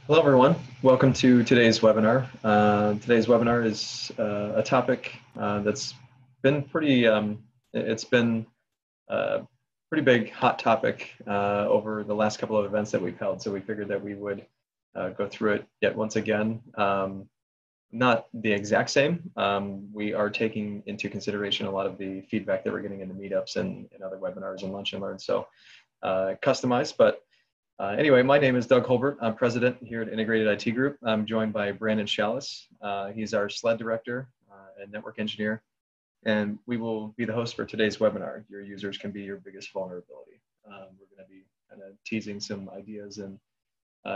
Hello, everyone. Welcome to today's webinar. Today's webinar is a topic that's been it's been a pretty big hot topic over the last couple of events that we've held. So we figured that we would go through it yet once again. Not the exact same. We are taking into consideration a lot of the feedback that we're getting in the meetups and other webinars and lunch and learn. So customized, but anyway, my name is Doug Holbert. I'm president here at Integrated IT Group. I'm joined by Brandon Chalice. He's our SLED director and network engineer. And we will be the host for today's webinar. Your users can be your biggest vulnerability. We're going to be kind of teasing some ideas and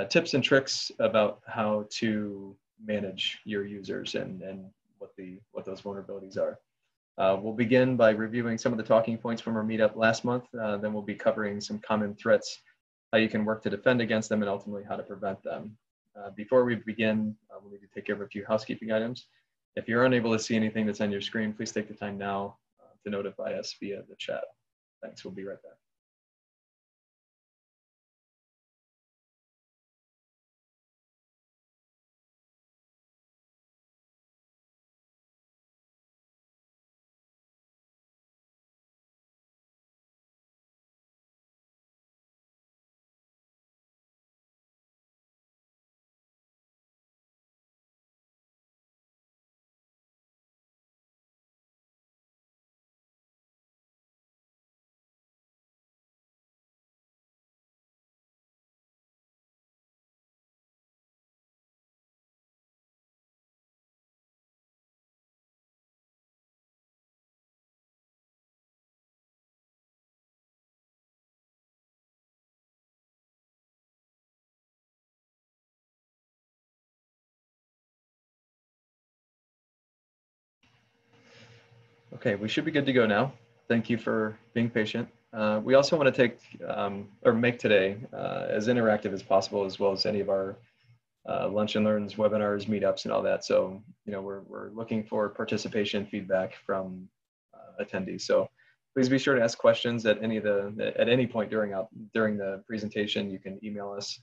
tips and tricks about how to manage your users and what those vulnerabilities are. We'll begin by reviewing some of the talking points from our meetup last month. Then we'll be covering some common threats, how you can work to defend against them, and ultimately how to prevent them. Before we begin, we'll need to take care of a few housekeeping items. If you're unable to see anything that's on your screen, please take the time now to notify us via the chat. Thanks, we'll be right back. Okay, we should be good to go now. Thank you for being patient. We also want to take or make today as interactive as possible, as well as any of our lunch and learns, webinars, meetups, and all that. So, you know, we're looking for participation feedback from attendees. So please be sure to ask questions at any point during the presentation. You can email us,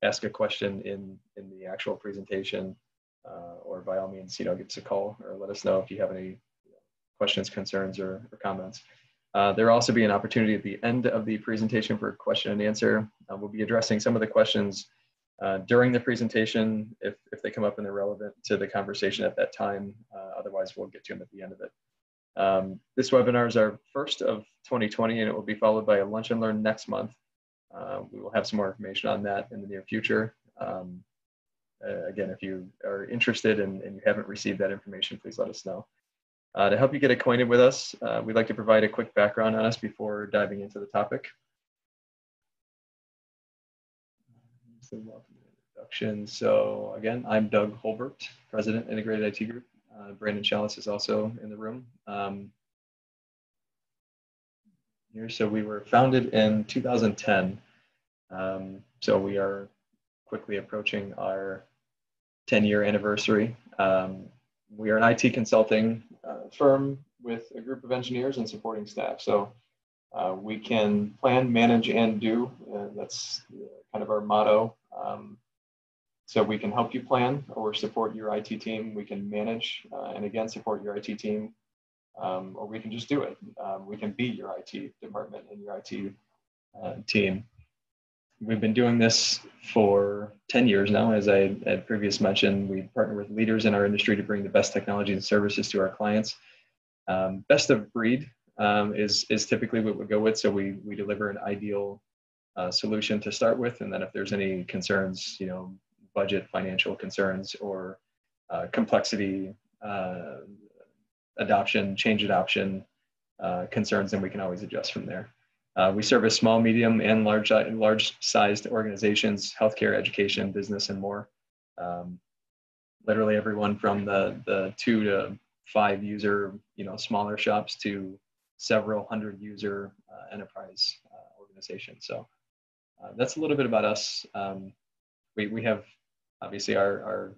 ask a question in the actual presentation, or by all means, you know, give us a call or let us know if you have any questions, concerns, or comments. There will also be an opportunity at the end of the presentation for question and answer. We'll be addressing some of the questions during the presentation if they come up and they're relevant to the conversation at that time. Otherwise, we'll get to them at the end of it. This webinar is our first of 2020, and it will be followed by a lunch and learn next month. We will have some more information on that in the near future. Again, if you are interested and you haven't received that information, please let us know. To help you get acquainted with us, we'd like to provide a quick background on us before diving into the topic. Introduction. So again, I'm Doug Holbert, President, Integrated IT Group. Brandon Chalice is also in the room. So we were founded in 2010. So we are quickly approaching our 10-year anniversary. We are an IT consulting firm with a group of engineers and supporting staff. So we can plan, manage, and do. That's kind of our motto. So we can help you plan or support your IT team. We can manage and again support your IT team, or we can just do it. We can be your IT department and your IT team. We've been doing this for 10 years now. As I had previously mentioned, we partner with leaders in our industry to bring the best technology and services to our clients. Best of breed is typically what we go with. So we deliver an ideal solution to start with. And then if there's any concerns, you know, budget, financial concerns, or complexity, adoption, change adoption concerns, then we can always adjust from there. We service small, medium, and large-sized organizations, healthcare, education, business, and more. Literally everyone from the 2 to 5 user, you know, smaller shops to several hundred user enterprise organizations. So that's a little bit about us. We have obviously our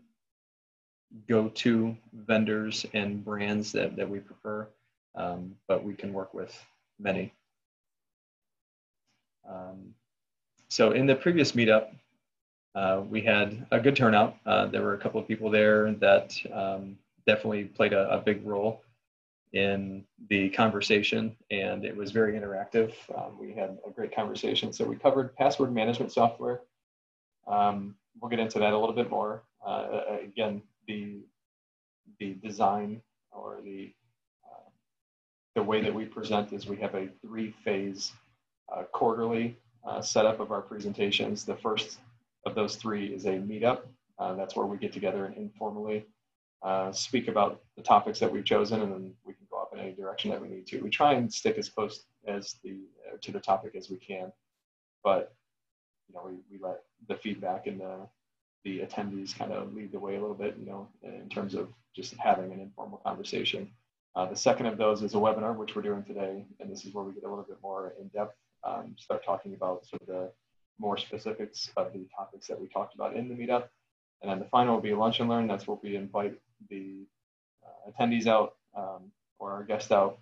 go-to vendors and brands that we prefer, but we can work with many. So in the previous meetup, We had a good turnout. There were a couple of people there that definitely played a big role in the conversation, and it was very interactive. We had a great conversation. So we covered password management software. We'll get into that a little bit more. Again, the design or the way that we present is we have a 3-phase quarterly setup of our presentations. The first of those 3 is a meetup. That's where we get together and informally speak about the topics that we've chosen, and then we can go off in any direction that we need to. We try and stick as close as to the topic as we can, but we let the feedback and the attendees kind of lead the way a little bit, in terms of just having an informal conversation. The second of those is a webinar, which we're doing today, and this is where we get a little bit more in depth, start talking about sort of the more specifics of the topics that we talked about in the meetup. And then the final will be lunch and learn. That's where we invite the attendees out or our guests out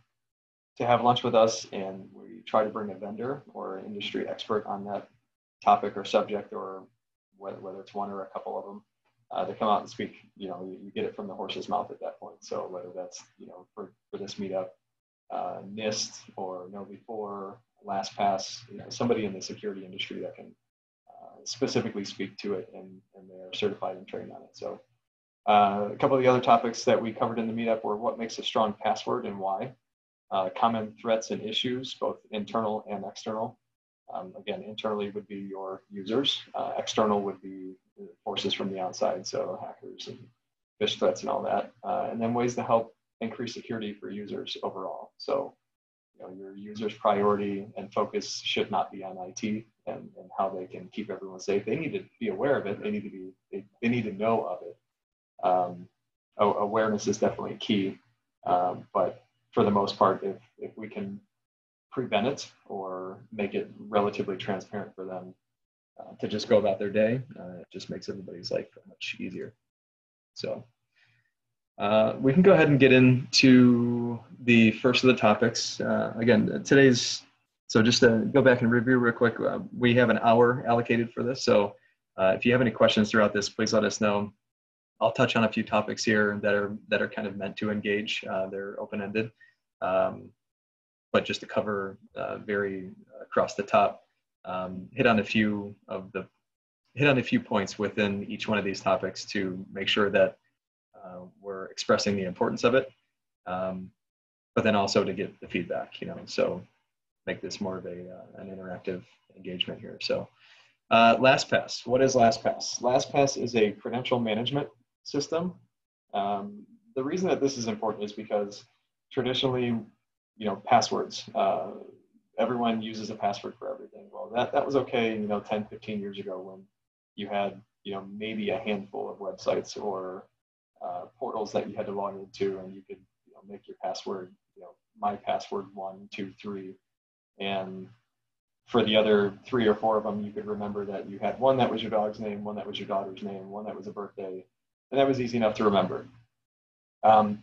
to have lunch with us, and we try to bring a vendor or an industry expert on that topic or subject, or whether it's one or a couple of them, to come out and speak. You get it from the horse's mouth at that point. So whether that's for this meetup, NIST or KnowBe4, Lastpass, somebody in the security industry that can specifically speak to it, and they're certified and trained on it. So a couple of the other topics that we covered in the meetup were what makes a strong password and why, common threats and issues, both internal and external. Again, internally would be your users, external would be forces from the outside, so hackers and phish threats and all that, and then ways to help increase security for users overall. So your users' priority and focus should not be on IT and how they can keep everyone safe. They need to be aware of it. They need to know of it. Awareness is definitely key, but for the most part, if we can prevent it or make it relatively transparent for them to just go about their day, it just makes everybody's life much easier. So we can go ahead and get into the first of the topics. Again, so just to go back and review real quick, we have an hour allocated for this. So if you have any questions throughout this, please let us know. I'll touch on a few topics here that are kind of meant to engage. They're open-ended, but just to cover very across the top, hit on a few points within each one of these topics to make sure that we're expressing the importance of it, but then also to get the feedback, so make this more of an interactive engagement here. So LastPass, what is LastPass? LastPass is a credential management system. The reason that this is important is because traditionally, passwords, everyone uses a password for everything. Well, that was okay, 10, 15 years ago when you had, maybe a handful of websites or portals that you had to log into, and you could make your password, my password 1, 2, 3, and for the other 3 or 4 of them, you could remember that you had one that was your dog's name, one that was your daughter's name, one that was a birthday, and that was easy enough to remember.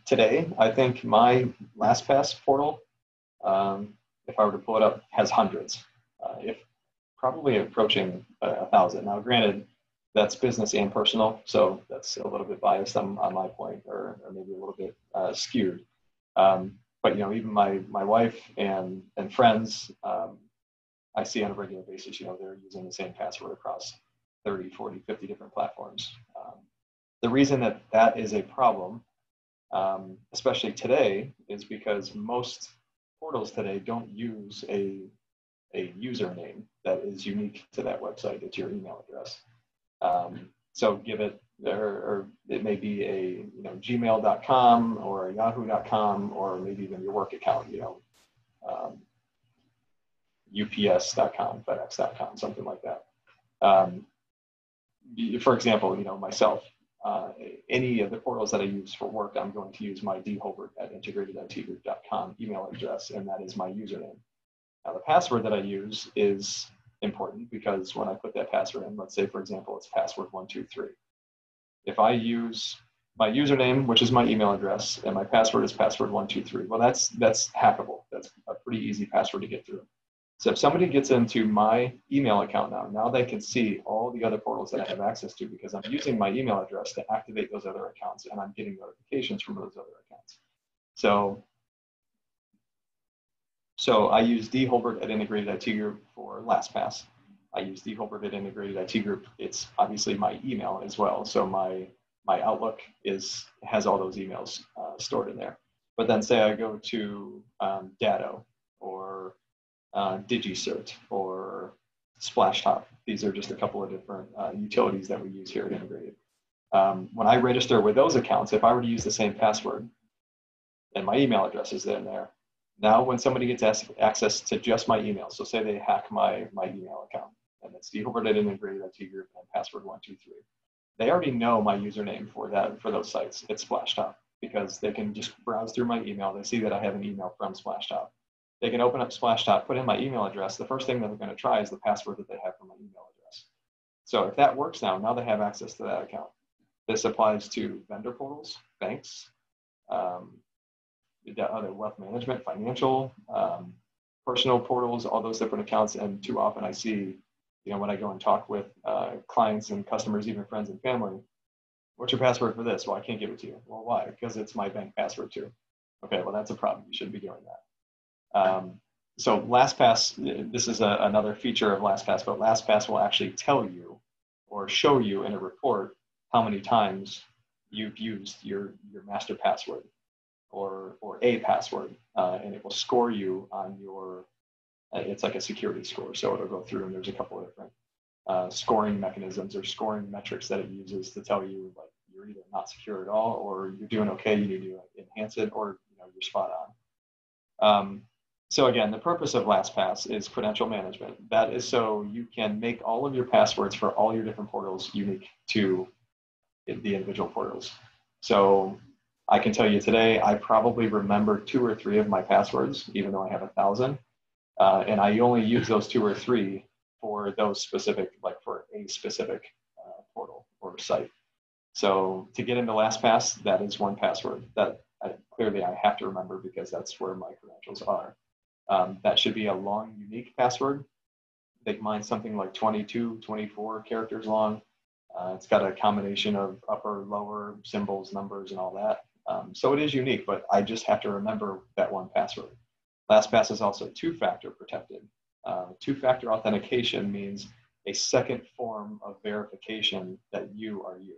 Today, I think my LastPass portal, if I were to pull it up, has hundreds, if probably approaching 1,000. Now, granted, that's business and personal, so that's a little bit biased on my point, or maybe a little bit skewed. But even my wife and friends, I see on a regular basis, they're using the same password across 30, 40, 50 different platforms. The reason that is a problem, especially today, is because most portals today don't use a username that is unique to that website. It's your email address. So give it, or it may be a gmail.com or a yahoo.com, or maybe even your work account, UPS.com, FedEx.com, something like that. For example, myself, any of the portals that I use for work, I'm going to use my dholbert@integrateditgroup.com email address, and that is my username. Now, the password that I use is important because when I put that password in, let's say, for example, it's password 123. If I use my username, which is my email address, and my password is password 123, well, that's hackable. That's a pretty easy password to get through. So if somebody gets into my email account now they can see all the other portals that I have access to because I'm using my email address to activate those other accounts and I'm getting notifications from those other accounts. So I use Holbert at Integrated IT Group for Lastpass. I use Holbert at Integrated IT Group. It's obviously my email as well. So my Outlook has all those emails stored in there. But then say I go to Datto or DigiCert or Splashtop. These are just a couple of different utilities that we use here at Integrated. When I register with those accounts, if I were to use the same password and my email address is in there, now when somebody gets access to just my email, so say they hack my email account, and it's Holbert at Integrated IT Group and password 123. They already know my username for those sites. It's Splashtop because they can just browse through my email. They see that I have an email from Splashtop. They can open up Splashtop, put in my email address. The first thing that they're going to try is the password that they have for my email address. So if that works now they have access to that account. This applies to vendor portals, banks, other wealth management, financial, personal portals, all those different accounts. And too often I see, when I go and talk with clients and customers, even friends and family, what's your password for this? Well, I can't give it to you. Well, why? Because it's my bank password too. Okay, well, that's a problem. You shouldn't be doing that. So Lastpass, this is another feature of Lastpass, but Lastpass will actually tell you or show you in a report how many times you've used your master password or a password, and it will score you on your, it's like a security score. So it'll go through and there's a couple of different scoring mechanisms or scoring metrics that it uses to tell you like you're either not secure at all or you're doing okay, you need to enhance it, or you're spot on. So again, the purpose of Lastpass is credential management. That is so you can make all of your passwords for all your different portals unique to the individual portals. So I can tell you today, I probably remember 2 or 3 of my passwords, even though I have 1,000. And I only use those 2 or 3 for those specific, like for a specific portal or site. So to get into Lastpass, that is one password that clearly I have to remember because that's where my credentials are. That should be a long, unique password. I think mine's something like 22, 24 characters long. It's got a combination of upper, lower symbols, numbers, and all that. So it is unique, but I just have to remember that one password. Lastpass is also 2-factor protected. 2-factor authentication means a second form of verification that you are you.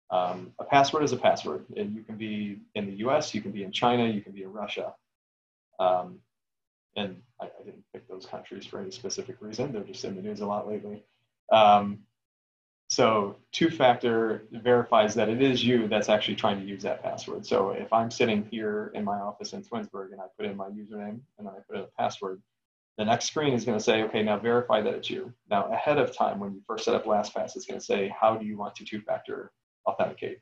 A password is a password, and you can be in the US, you can be in China, you can be in Russia. And I didn't pick those countries for any specific reason. They're just in the news a lot lately. So 2-factor verifies that it is you that's actually trying to use that password. So if I'm sitting here in my office in Twinsburg and I put in my username and then I put in a password, the next screen is going to say, okay, now verify that it's you. Now ahead of time, when you first set up Lastpass, it's going to say, how do you want to 2-factor authenticate?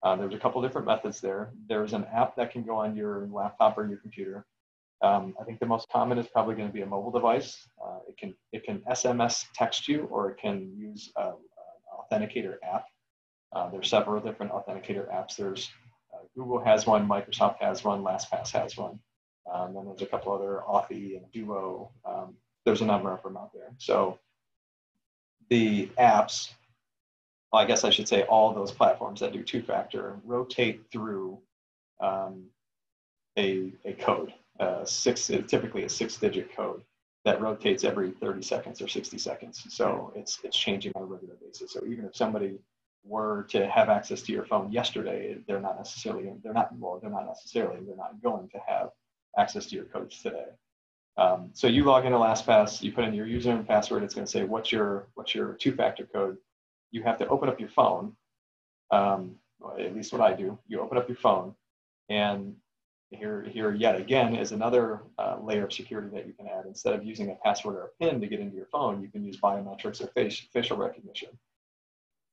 There's a couple different methods there. There's an app that can go on your laptop or your computer. I think the most common is probably going to be a mobile device. It can SMS text you, or it can use an authenticator app. There's several different authenticator apps. There's Google has one, Microsoft has one, LastPass has one. Then there's a couple other Authy and Duo. There's a number of them out there. So the apps, well, I guess I should say all those platforms that do 2-factor rotate through a code. Typically a 6-digit code that rotates every 30 seconds or 60 seconds. So it's changing on a regular basis. So even if somebody were to have access to your phone yesterday, they're not going to have access to your codes today. So you log into LastPass, you put in your username and password. It's going to say, what's your 2-factor code? You have to open up your phone. At least what I do. You open up your phone, and here yet again is another layer of security that you can add. Instead of using a password or a PIN to get into your phone, you can use biometrics or facial recognition.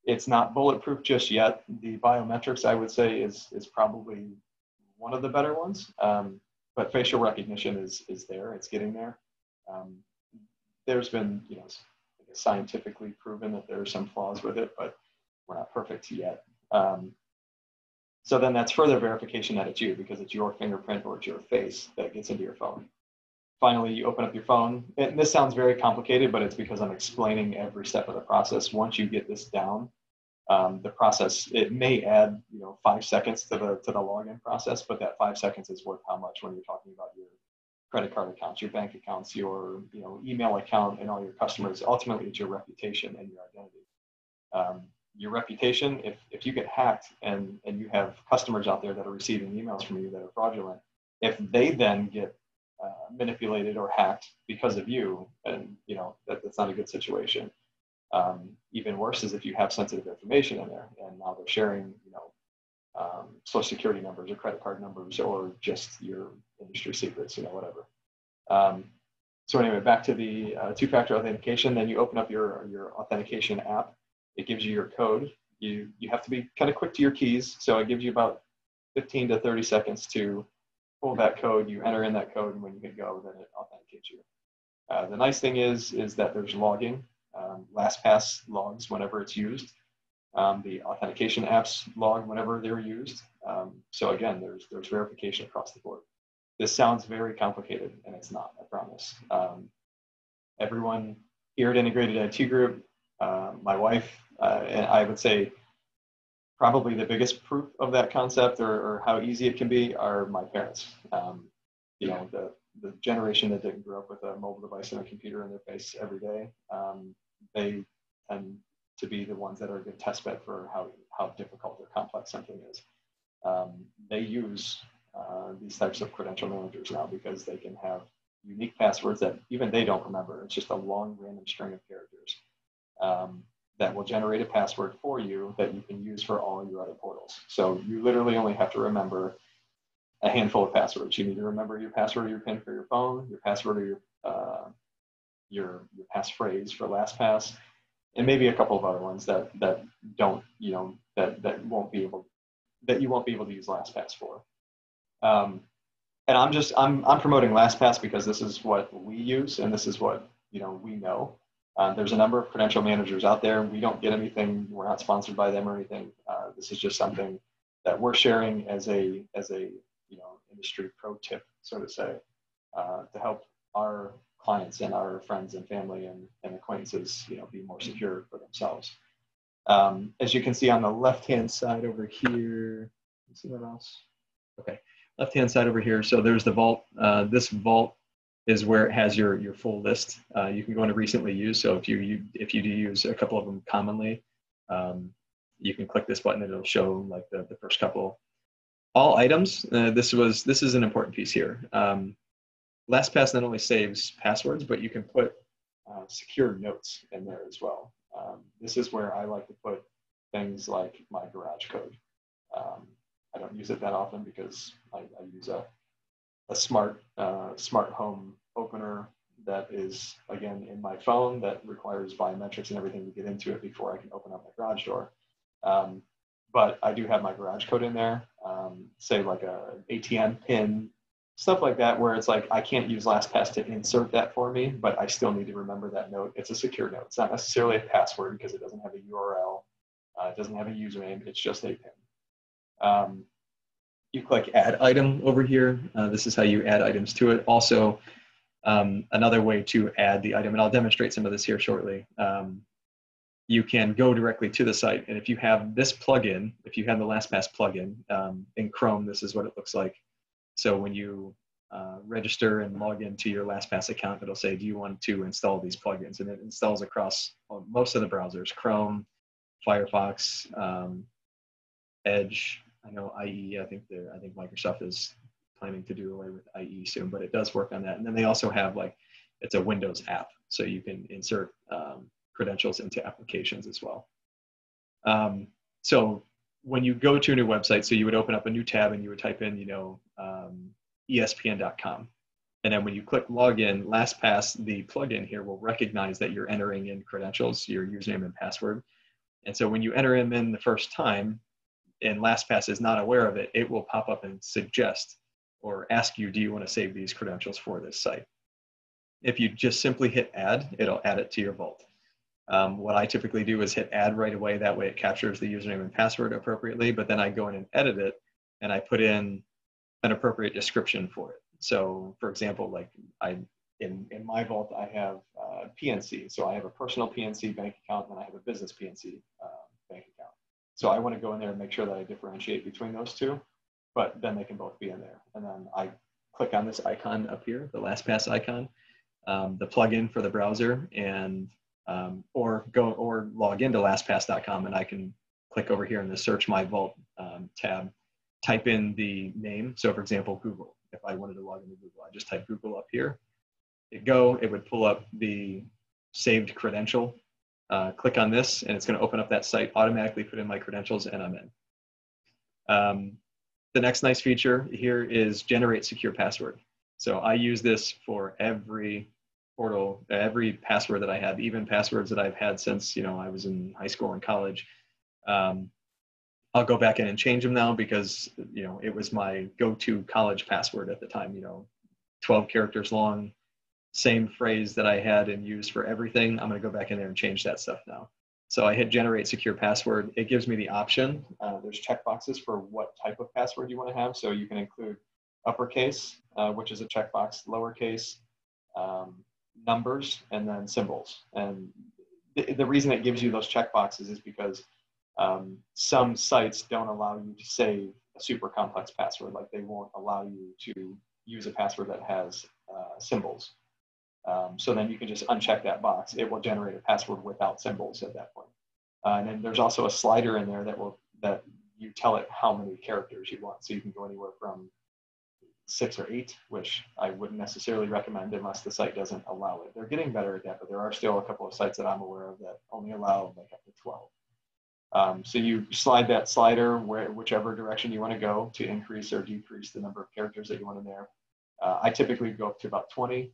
It's not bulletproof just yet. The biometrics, I would say, is probably one of the better ones, but facial recognition is there. It's getting there. There's been, scientifically proven that there are some flaws with it, but we're not perfect yet. So then that's further verification that it's you, because it's your fingerprint or it's your face that gets into your phone. finally, you open up your phone. And this sounds very complicated, but it's because I'm explaining every step of the process. Once you get this down, the process, it may add 5 seconds to the login process, but that 5 seconds is worth how much when you're talking about your credit card accounts, your bank accounts, your email account, and all your customers. Ultimately, it's your reputation and your identity. Your reputation, if you get hacked and you have customers out there that are receiving emails from you that are fraudulent, if they then get manipulated or hacked because of you, and that's not a good situation. Even worse is if you have sensitive information in there, and now they're sharing, social security numbers or credit card numbers or just your industry secrets, whatever. So anyway, back to the two-factor authentication. Then you open up your authentication app. It gives you your code. You have to be kind of quick to your keys. So it gives you about 15 to 30 seconds to pull that code. You enter in that code, and when you hit go, then it authenticates you. The nice thing is that there's logging. Lastpass logs whenever it's used. The authentication apps log whenever they're used. So again, there's verification across the board. This sounds very complicated, and it's not, I promise. Everyone here at Integrated IT Group, my wife, and I would say probably the biggest proof of that concept or how easy it can be are my parents. The generation that didn't grow up with a mobile device and a computer in their face every day, they tend to be the ones that are a good test bed for how difficult or complex something is. They use these types of credential managers now because they can have unique passwords that even they don't remember. It's just a long random string of characters that will generate a password for you that you can use for all your other portals. So you literally only have to remember a handful of passwords. You need to remember your password or your PIN for your phone, your password or your passphrase for Lastpass, and maybe a couple of other ones that don't, that you won't be able to use Lastpass for. And I'm promoting Lastpass because this is what we use and this is what we know. There's a number of credential managers out there. We don't get anything. We're not sponsored by them or anything. This is just something that we're sharing as a industry pro tip, so to say, to help our clients and our friends and family and acquaintances, be more secure for themselves. As you can see on the left-hand side over here, see that else? Okay, left-hand side over here. So there's the vault. This vault is where it has your full list. You can go into recently used. So if you do use a couple of them commonly, you can click this button and it'll show like the first couple. All items. This is an important piece here. Lastpass not only saves passwords, but you can put secure notes in there as well. This is where I like to put things like my garage code. I don't use it that often because I use a smart home opener that is, again, in my phone that requires biometrics and everything to get into it before I can open up my garage door. But I do have my garage code in there, say like a ATM pin, stuff like that, where it's like I can't use Lastpass to insert that for me, but I still need to remember that note. It's a secure note. It's not necessarily a password because it doesn't have a URL. It doesn't have a username. It's just a pin. You click Add Item over here. This is how you add items to it. Also, another way to add the item, and I'll demonstrate some of this here shortly. You can go directly to the site, and if you have this plugin, if you have the Lastpass plugin in Chrome, this is what it looks like. So when you register and log into your Lastpass account, it'll say, do you want to install these plugins? And it installs across most of the browsers, Chrome, Firefox, Edge. I know IE, I think Microsoft is planning to do away with IE soon, but it does work on that. And then they also have it's a Windows app, so you can insert credentials into applications as well. So when you go to a new website, so you would open up a new tab and you would type in, ESPN.com. And then when you click login, Lastpass, the plugin here will recognize that you're entering in credentials, your username and password. And so when you enter them in the first time, and Lastpass is not aware of it, it will pop up and suggest or ask you, do you want to save these credentials for this site? If you just simply hit add, it'll add it to your vault. What I typically do is hit add right away. That way it captures the username and password appropriately, but then I go in and edit it and I put in an appropriate description for it. So for example, in my vault, I have PNC. So I have a personal PNC bank account, and then I have a business PNC bank account. So I want to go in there and make sure that I differentiate between those two, but then they can both be in there. And then I click on this icon up here, the Lastpass icon, the plugin for the browser, and or log into lastpass.com, and I can click over here in the Search My Vault tab, type in the name. So for example, Google. If I wanted to log into Google, I just type Google up here. It would pull up the saved credential. Click on this, and it's going to open up that site, automatically put in my credentials, and I'm in. The next nice feature here is generate secure password. So I use this for every portal, every password that I have, even passwords that I've had since I was in high school and college. I'll go back in and change them now because it was my go-to college password at the time. 12 characters long, same phrase that I had and used for everything. I'm going to go back in there and change that stuff now. So I hit generate secure password. It gives me the option. There's checkboxes for what type of password you want to have. So you can include uppercase, which is a checkbox, lowercase, numbers, and then symbols. And the reason it gives you those checkboxes is because some sites don't allow you to save a super complex password. Like they won't allow you to use a password that has symbols. So then you can just uncheck that box. It will generate a password without symbols at that point. And then there's also a slider in there that you tell it how many characters you want. So you can go anywhere from 6 or 8, which I wouldn't necessarily recommend unless the site doesn't allow it. They're getting better at that, but there are still a couple of sites that I'm aware of that only allow like up to 12. So you slide that slider whichever direction you want to go to increase or decrease the number of characters that you want in there. I typically go up to about 20.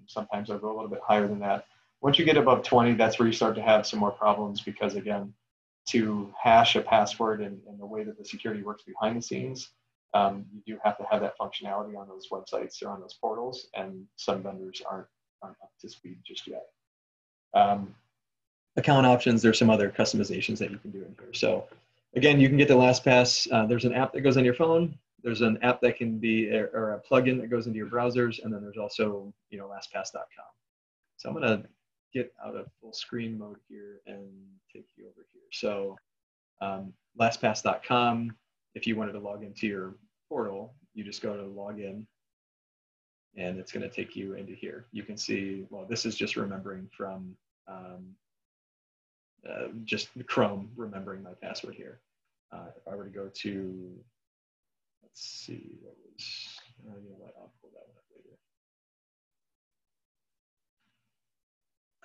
Sometimes I'll go a little bit higher than that. Once you get above 20, that's where you start to have some more problems because, again, to hash a password and the way that the security works behind the scenes, you do have to have that functionality on those websites or on those portals, and some vendors aren't up to speed just yet. Account options, there's some other customizations that you can do in here. So again, you can get the LastPass. There's an app that goes on your phone. There's an app that can be, or a plugin that goes into your browsers, and then there's also, LastPass.com. So I'm gonna get out of full screen mode here and take you over here. So LastPass.com, if you wanted to log into your portal, you just go to login, and it's gonna take you into here. You can see, well, this is just remembering from just Chrome remembering my password here. If I were to go to, let's see, what was, you know what, I'll pull that one up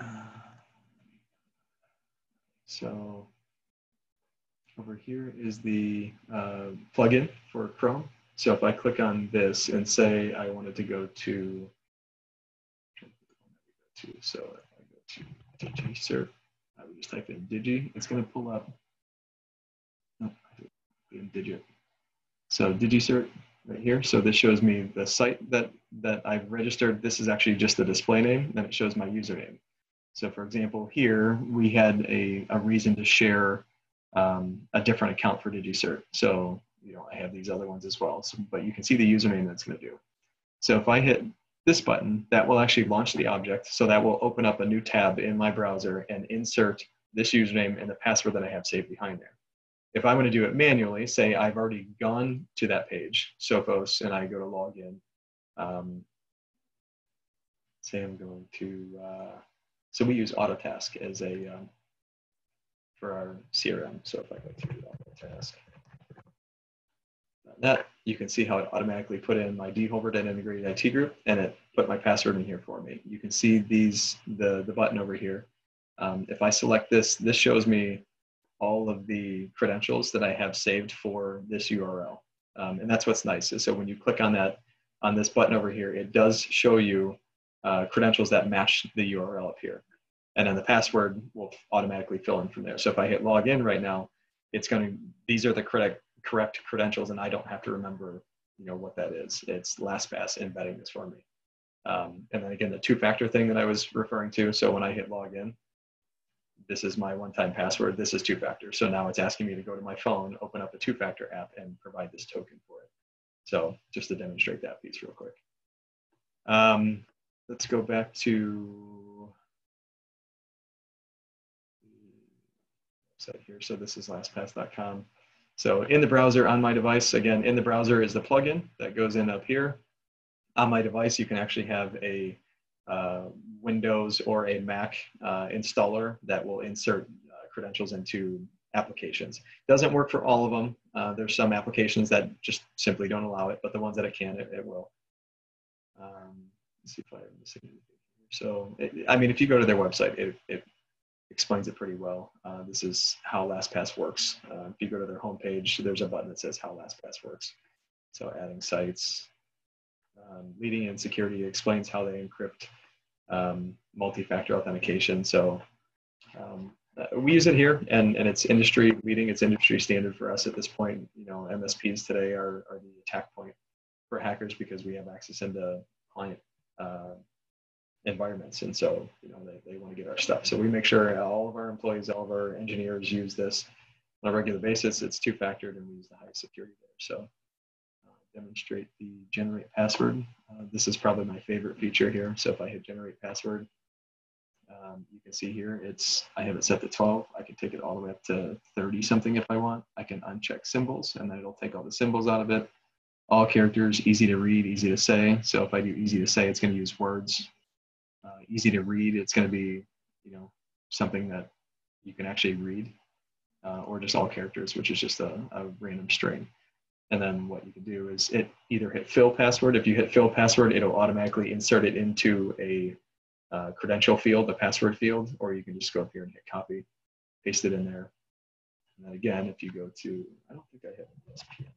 later. So over here is the plugin for Chrome. So if I click on this and say I wanted to go to, so if I go to DigiCert, I would just type in Digi. It's going to pull up, Digit. So DigiCert right here. So this shows me the site that I've registered. This is actually just the display name. Then it shows my username. So for example, here we had a reason to share a different account for DigiCert. So I have these other ones as well. So, but you can see the username that's going to do. So if I hit this button, that will actually launch the object. So that will open up a new tab in my browser and insert this username and the password that I have saved behind there. If I want to do it manually, say I've already gone to that page, Sophos, and I go to log in. Say I'm going to, so we use Autotask as a, for our CRM. So if I go to Autotask, that, you can see how it automatically put in my Holbert and integrated IT group, and it put my password in here for me. You can see these, the button over here. If I select this, this shows me all of the credentials that I have saved for this URL. And that's what's nice. So when you click on that, on this button over here, it does show you credentials that match the URL up here. And then the password will automatically fill in from there. So if I hit login right now, it's going to, these are the correct credentials, and I don't have to remember, what that is. It's LastPass embedding this for me. And then again, the two-factor thing that I was referring to. So when I hit login, this is my one-time password. This is two-factor. So now it's asking me to go to my phone, open up a two-factor app, and provide this token for it. So just to demonstrate that piece real quick. let's go back to the website here. So this is lastpass.com. So in the browser on my device, again, in the browser is the plugin that goes in up here. On my device, you can actually have a Windows or a Mac installer that will insert credentials into applications. Doesn't work for all of them. There's some applications that just simply don't allow it, but the ones that it can, it will. Let's see if I missing anything here. So, I mean, if you go to their website, it explains it pretty well. This is how LastPass works. If you go to their homepage, there's a button that says how LastPass works. So adding sites, leading in security, explains how they encrypt multi-factor authentication. So we use it here, and it's industry leading. It's industry standard for us at this point. You know, MSPs today are the attack point for hackers because we have access into client environments, and so you know they want to get our stuff. So we make sure all of our employees, all of our engineers use this on a regular basis. It's two-factored, and we use the highest security there. So demonstrate the generate password. This is probably my favorite feature here. So if I hit generate password, you can see here I have it set to 12. I can take it all the way up to 30 something if I want. I can uncheck symbols, and then it'll take all the symbols out of it. All characters, easy to read, easy to say. So if I do easy to say, it's going to use words. Easy to read, it's going to be, you know, something that you can actually read, or just all characters, which is just a random string. And then what you can do is either hit fill password. If you hit fill password, it'll automatically insert it into a credential field, the password field, or you can just go up here and hit copy, paste it in there. And then again, if you go to, I don't think I have an ESPN.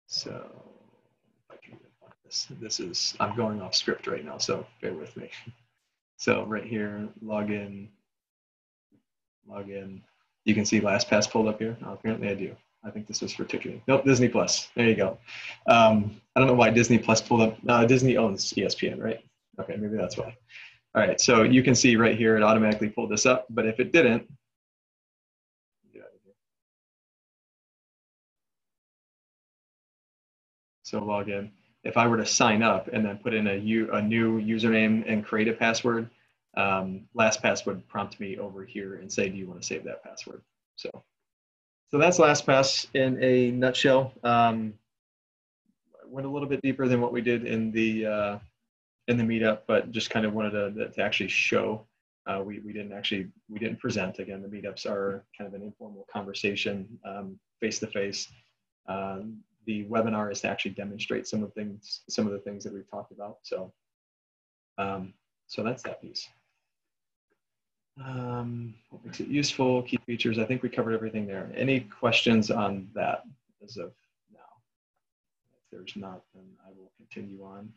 So if I can find this is, I'm going off script right now, so bear with me. So right here, log in. You can see LastPass pulled up here. Oh, apparently I do. I think this was for ticketing. Nope, Disney Plus. There you go. I don't know why Disney Plus pulled up. Disney owns ESPN, right? Okay, maybe that's why. All right, so you can see right here, it automatically pulled this up. But if it didn't, so log in. If I were to sign up and then put in a new username and create a password, LastPass would prompt me over here and say, do you want to save that password? So that's LastPass in a nutshell. Went a little bit deeper than what we did in the meetup, but just kind of wanted to actually show. We didn't present. Again, the meetups are kind of an informal conversation, face to face. The webinar is to actually demonstrate some of the things that we've talked about. So that's that piece. What makes it useful? Key features. I think we covered everything there. Any questions on that as of now? If there's not, then I will continue on.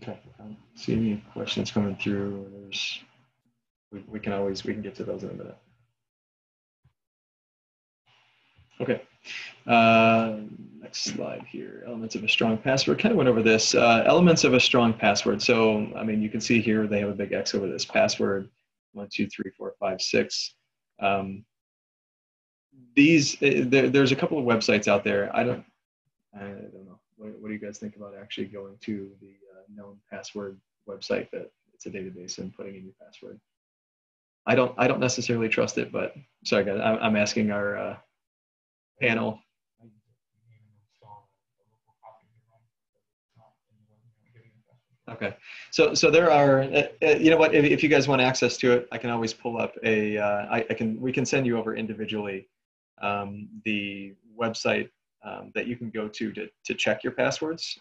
Okay, I don't see any questions coming through. We can get to those in a minute. Okay. Next slide here. Elements of a strong password. Kind of went over this. Elements of a strong password. So, I mean, you can see here they have a big X over this password. 1, 2, 3, 4, 5, 6. There's a couple of websites out there. I don't know. What do you guys think about actually going to the known password website that it's a database and putting in your password? I don't necessarily trust it, but sorry guys, I'm asking our panel. Okay, so there are, you know what? If you guys want access to it, I can always pull up we can send you over individually the website that you can go to check your passwords.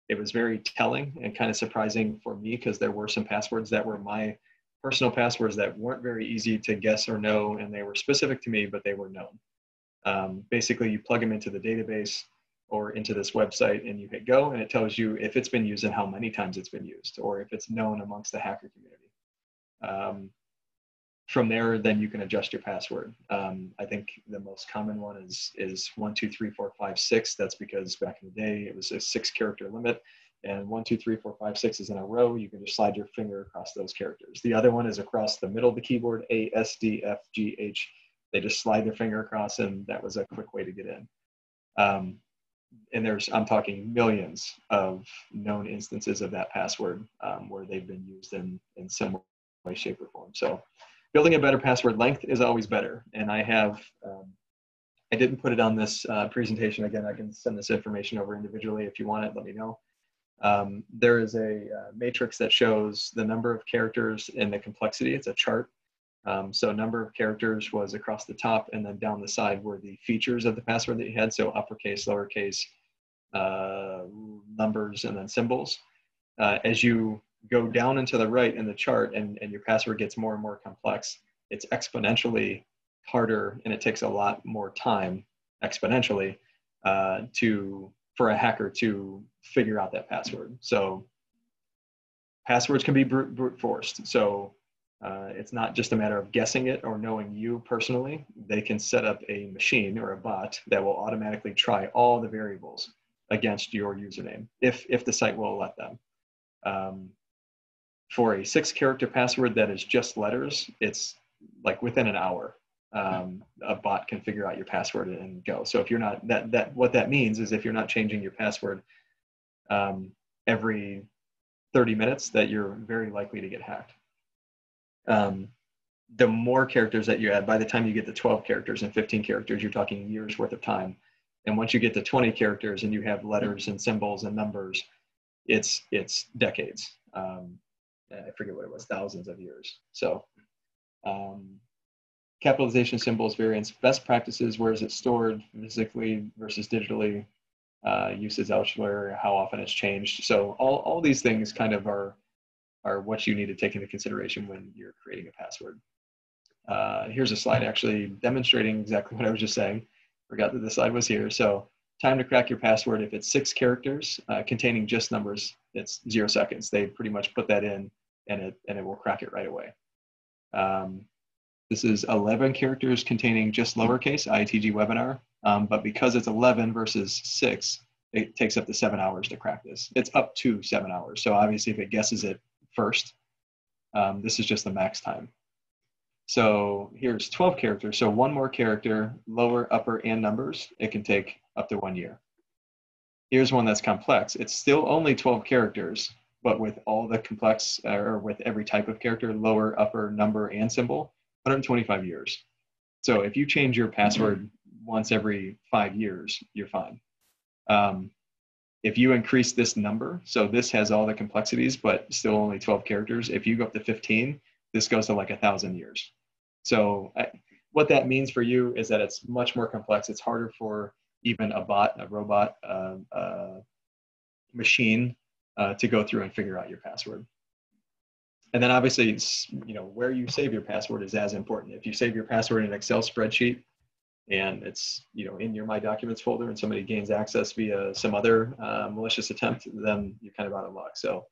It was very telling and kind of surprising for me because there were some passwords that were my personal passwords that weren't very easy to guess or know, and they were specific to me, but they were known. Basically, you plug them into the database or into this website and you hit go, and it tells you if it's been used and how many times it's been used, or if it's known amongst the hacker community. From there, then you can adjust your password. I think the most common one is 1, 2, 3, 4, 5, 6. That's because back in the day, it was a 6-character limit. and 1, 2, 3, 4, 5, 6 is in a row, you can just slide your finger across those characters. The other one is across the middle of the keyboard, A, S, D, F, G, H. They just slide their finger across, and that was a quick way to get in. And I'm talking millions of known instances of that password where they've been used in some way, shape, or form. So building a better password length is always better. And I have, I didn't put it on this presentation. Again, I can send this information over individually. If you want it, let me know. There is a matrix that shows the number of characters and the complexity. It's a chart. So number of characters was across the top, and then down the side were the features of the password that you had. So uppercase, lowercase, numbers, and then symbols. As you go down and to the right in the chart and your password gets more and more complex, it's exponentially harder, and it takes a lot more time exponentially for a hacker to figure out that password. So passwords can be brute forced. So it's not just a matter of guessing it or knowing you personally. They can set up a machine or a bot that will automatically try all the variables against your username if the site will let them. For a 6-character password that is just letters, it's like within an hour, a bot can figure out your password and go. So if you're not, what that means is if you're not changing your password every 30 minutes, that you're very likely to get hacked. The more characters that you add, by the time you get to 12 characters and 15 characters, you're talking years worth of time. And once you get to 20 characters and you have letters and symbols and numbers, it's decades. I forget what it was, thousands of years. So capitalization, symbols, variants, best practices, where is it stored physically versus digitally, uses elsewhere, how often it's changed. So all these things kind of are what you need to take into consideration when you're creating a password. Here's a slide actually demonstrating exactly what I was just saying. Forgot that the slide was here. So time to crack your password, if it's 6 characters containing just numbers, it's 0 seconds. They pretty much put that in and it will crack it right away. This is 11 characters containing just lowercase, ITG webinar. But because it's 11 versus 6, it takes up to 7 hours to crack this. It's up to 7 hours. So obviously if it guesses it first, this is just the max time. So here's 12 characters. So one more character, lower, upper, and numbers, it can take up to 1 year. Here's one that's complex. It's still only 12 characters, but with all the complex, or with every type of character, lower, upper, number, and symbol, 125 years. So if you change your password once every 5 years, you're fine. If you increase this number, so this has all the complexities, but still only 12 characters. If you go up to 15, this goes to like 1,000 years. So what that means for you is that it's much more complex. It's harder for even a bot, a robot, machine to go through and figure out your password. And then obviously, where you save your password is as important. If you save your password in an Excel spreadsheet and it's in your My Documents folder and somebody gains access via some other malicious attempt, then you're kind of out of luck. So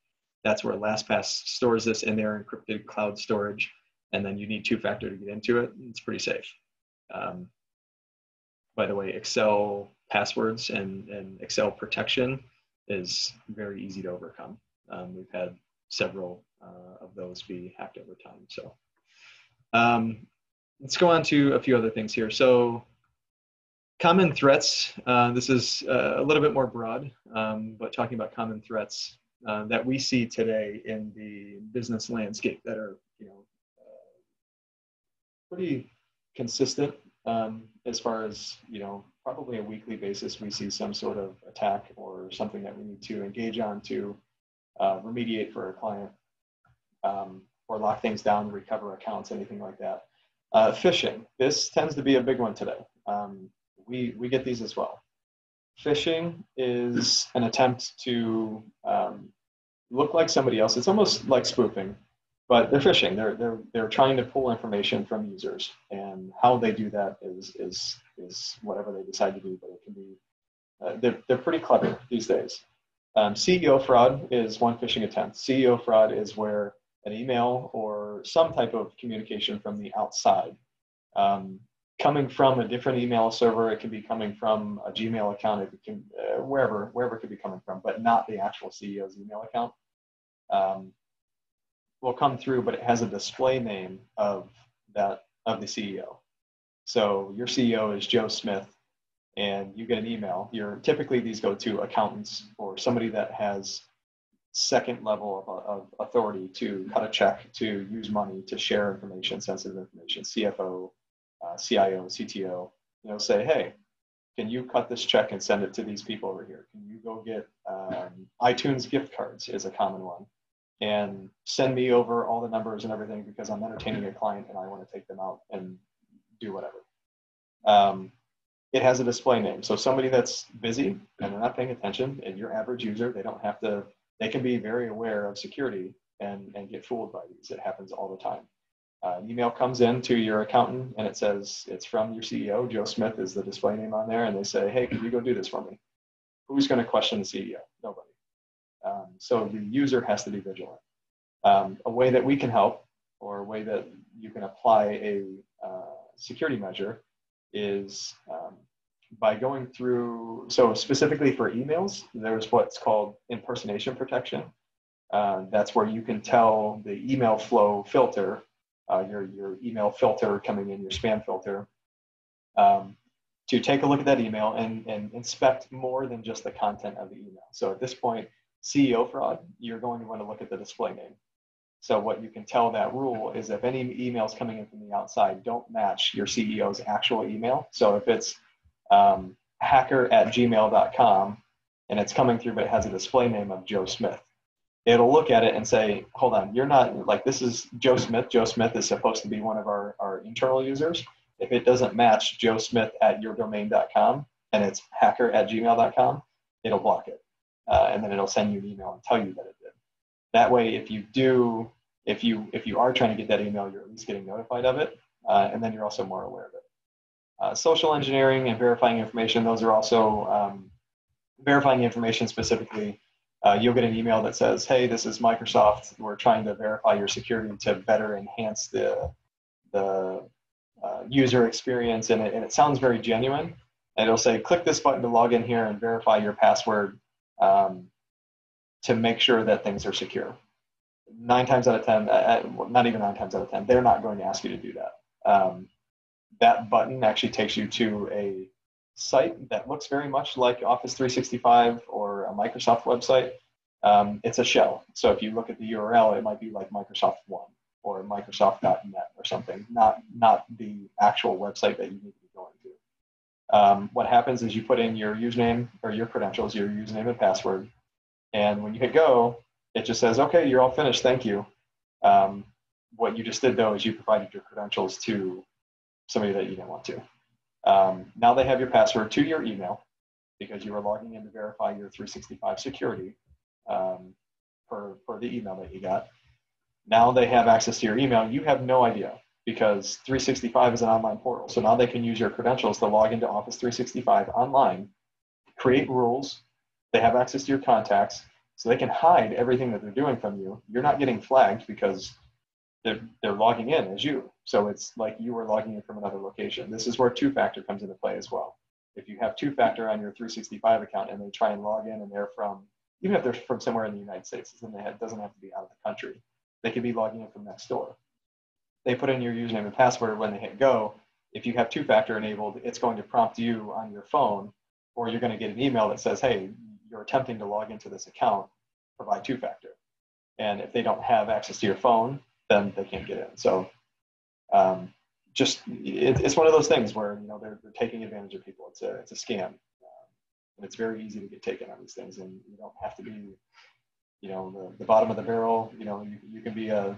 that's where Lastpass stores this in their encrypted cloud storage, and then you need 2-factor to get into it. It's pretty safe. By the way, Excel passwords and Excel protection is very easy to overcome. We've had several of those be hacked over time. So let's go on to a few other things here. So common threats, this is a little bit more broad, but talking about common threats that we see today in the business landscape that are pretty consistent as far as, probably a weekly basis, we see some sort of attack or something that we need to engage on to remediate for a client, or lock things down, recover accounts, anything like that. Phishing, this tends to be a big one today. We get these as well. Phishing is an attempt to look like somebody else. It's almost like spoofing, but they're phishing. They're trying to pull information from users, and how they do that is whatever they decide to do. But it can be they're pretty clever these days. CEO fraud is one phishing attempt. CEO fraud is where an email or some type of communication from the outside coming from a different email server. It can be coming from a Gmail account. It can wherever it could be coming from, but not the actual CEO's email account. Will come through, but it has a display name of the CEO. So your CEO is Joe Smith, and you get an email. Typically these go to accountants or somebody that has second level of authority to cut a check, to use money, to share information, sensitive information, CFO, CIO, CTO. They'll say, hey, can you cut this check and send it to these people over here? Can you go get iTunes gift cards is a common one, and send me over all the numbers and everything because I'm entertaining a client and I want to take them out and do whatever. It has a display name. So somebody that's busy and they're not paying attention, and your average user, they can be very aware of security and get fooled by these. It happens all the time. An email comes in to your accountant and it says it's from your CEO. Joe Smith is the display name on there, and they say, hey, can you go do this for me? Who's going to question the CEO? Nobody. So the user has to be vigilant. A way that we can help, or a way that you can apply a security measure, is by going through, so specifically for emails, there's what's called Impersonation Protection. That's where you can tell the email flow filter, your email filter coming in, your spam filter, to take a look at that email and inspect more than just the content of the email. So at this point, CEO fraud, you're going to want to look at the display name. So what you can tell that rule is if any emails coming in from the outside don't match your CEO's actual email. So if it's hacker@gmail.com and it's coming through, but it has a display name of Joe Smith, it'll look at it and say, hold on, you're not, like, this is Joe Smith. Joe Smith is supposed to be one of our internal users. If it doesn't match Joe Smith at yourdomain.com and it's hacker@gmail.com, it'll block it. And then it'll send you an email and tell you that it did. That way, if you are trying to get that email, you're at least getting notified of it, and then you're also more aware of it. Social engineering and verifying information, those are also verifying information specifically. You'll get an email that says, hey, this is Microsoft. We're trying to verify your security to better enhance the user experience, and it sounds very genuine. And it'll say, click this button to log in here and verify your password to make sure that things are secure. 9 times out of 10, not even 9 times out of 10, they're not going to ask you to do that. That button actually takes you to a site that looks very much like Office 365 or a Microsoft website. It's a shell. So if you look at the URL, it might be like Microsoft One or Microsoft.net or something, not the actual website that you need to be going to. What happens is you put in your username or your credentials, your username and password, and when you hit go, it just says, okay, you're all finished, thank you. What you just did, though, is you provided your credentials to somebody that you didn't want to. Now they have your password to your email because you were logging in to verify your 365 security for the email that you got. Now they have access to your email. You have no idea because 365 is an online portal. So now they can use your credentials to log into Office 365 online, create rules. They have access to your contacts, so they can hide everything that they're doing from you. You're not getting flagged because they're logging in as you. So it's like you were logging in from another location. This is where two-factor comes into play as well. If you have two-factor on your 365 account and they try and log in and they're from, even if they're from somewhere in the United States, it doesn't have to be out of the country. They could be logging in from next door. They put in your username and password when they hit go. If you have two-factor enabled, it's going to prompt you on your phone, or you're going to get an email that says, hey, you're attempting to log into this account, provide two-factor. And if they don't have access to your phone, then they can't get in. So it's one of those things where they're taking advantage of people. It's a scam, and it's very easy to get taken on these things. And you don't have to be, the bottom of the barrel. You can be a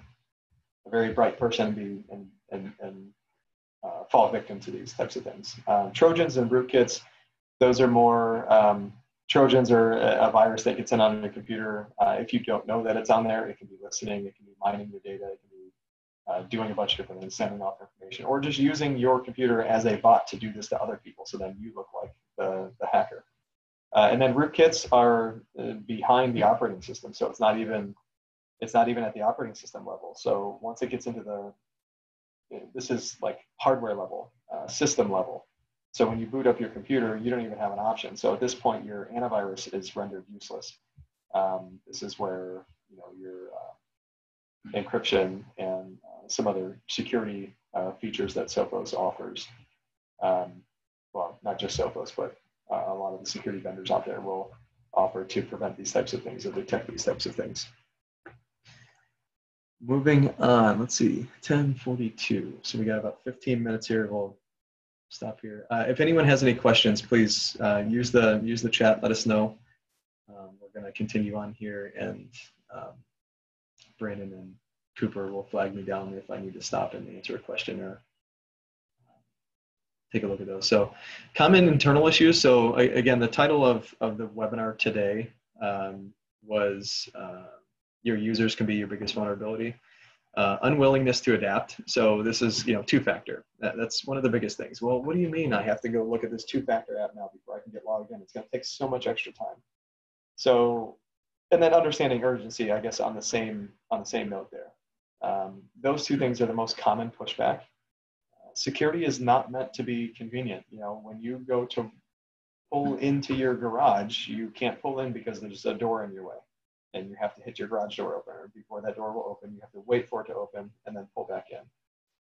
very bright person and fall victim to these types of things. Trojans and rootkits, those are more. Trojans are a virus that gets in on your computer. If you don't know that it's on there, it can be listening, it can be mining your data, it can be doing a bunch of different things, sending off information, or just using your computer as a bot to do this to other people, so then you look like the hacker. And then rootkits are behind the operating system, so it's not even at the operating system level. So once it gets into this is like hardware level, system level. So when you boot up your computer, you don't even have an option. So at this point, your antivirus is rendered useless. This is where your encryption and some other security features that Sophos offers. Well, not just Sophos, but a lot of the security vendors out there will offer to prevent these types of things or detect these types of things. Moving on, let's see, 10:42. So we got about 15 minutes here. We'll stop here. If anyone has any questions, please use the chat. Let us know. We're going to continue on here, and Brandon and Cooper will flag me down if I need to stop and answer a question or take a look at those. So common internal issues. So again, the title of the webinar today was your users can be your biggest vulnerability. Unwillingness to adapt. So this is, two-factor. That's one of the biggest things. Well, what do you mean I have to go look at this two-factor app now before I can get logged in? It's going to take so much extra time. So, and then understanding urgency, I guess, on the same note there. Those two things are the most common pushback. Security is not meant to be convenient. When you go to pull into your garage, you can't pull in because there's a door in your way, and you have to hit your garage door open, or before that door will open, you have to wait for it to open and then pull back in.